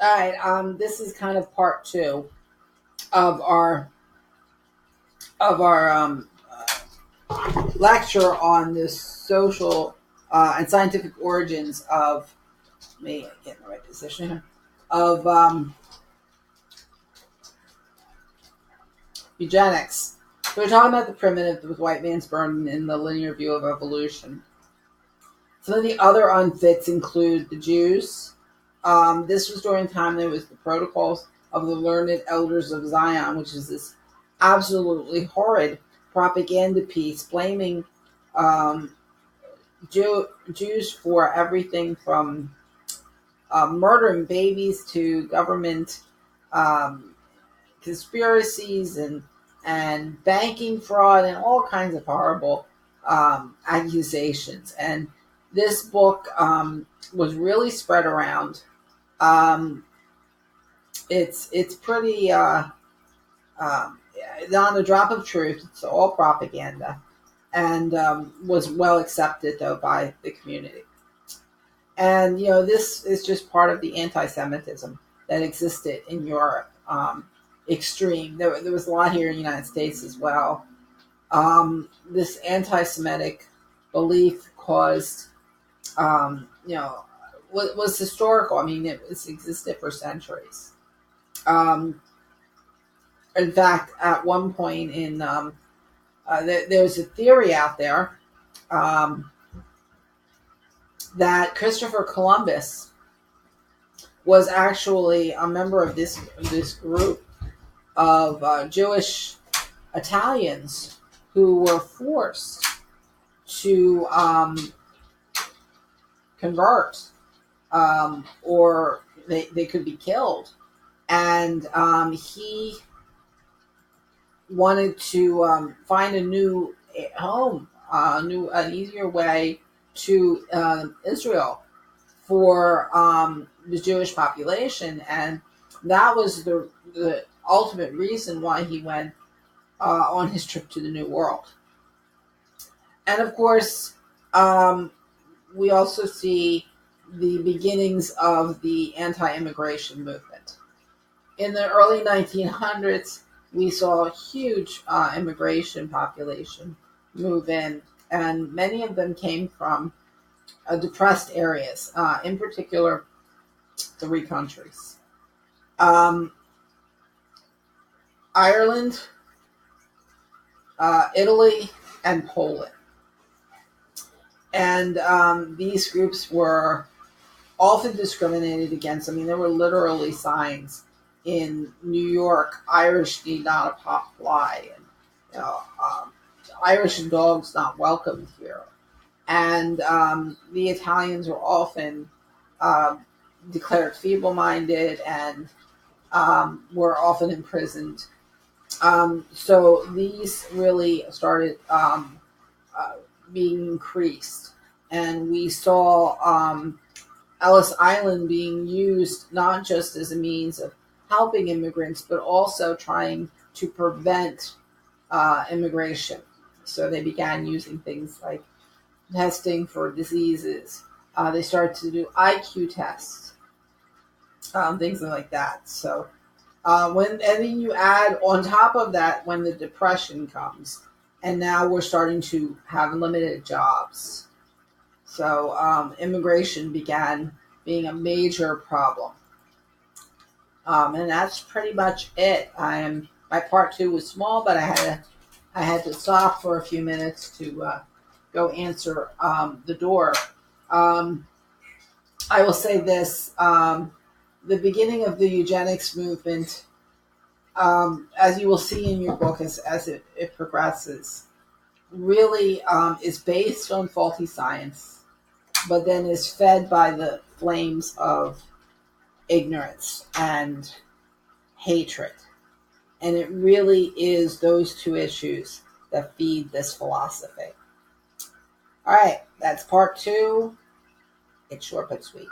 All right. This is kind of part two of our lecture on the social and scientific origins of me. Get in the right position here of eugenics. So we're talking about the primitive with white man's burden in the linear view of evolution. Some of the other unfits include the Jews. This was during the time there was the Protocols of the Learned Elders of Zion, which is this absolutely horrid propaganda piece blaming um, Jews for everything from murdering babies to government um, conspiracies and banking fraud and all kinds of horrible accusations. And this book was really spread around. Um, it's pretty not a drop of truth. It's all propaganda, and was well accepted though by the community. And this is just part of the anti-Semitism that existed in Europe. Extreme. There was a lot here in the United States as well. This anti-Semitic belief caused, was historical. I mean, it's existed for centuries. Um, in fact, at one point there's a theory out there um, that Christopher Columbus was actually a member of this group of Jewish Italians who were forced to convert, or they could be killed. And he wanted to find a new home, an easier way to Israel for the Jewish population, and that was the ultimate reason why he went on his trip to the New World. And of course, we also see the beginnings of the anti-immigration movement. In the early 1900s, we saw a huge immigration population move and many of them came from depressed areas, in particular, three countries. Ireland, Italy, and Poland. And these groups were often discriminated against. I mean, there were literally signs in New York: Irish need not apply, and Irish dogs not welcome here. And the Italians were often declared feeble-minded and were often imprisoned. So these really started being increased, and we saw Ellis Island being used not just as a means of helping immigrants, but also trying to prevent immigration. So they began using things like testing for diseases. They started to do IQ tests, things like that. So and then you add on top of that when the depression comes, and now we're starting to have limited jobs. So immigration began being a major problem. And that's pretty much it. My part two was small, but I had to stop for a few minutes to go answer the door. I will say this: the beginning of the eugenics movement, as you will see in your book as it progresses, really is based on faulty science, but then is fed by the flames of ignorance and hatred. And it really is those two issues that feed this philosophy. All right, that's part two. It's short but sweet.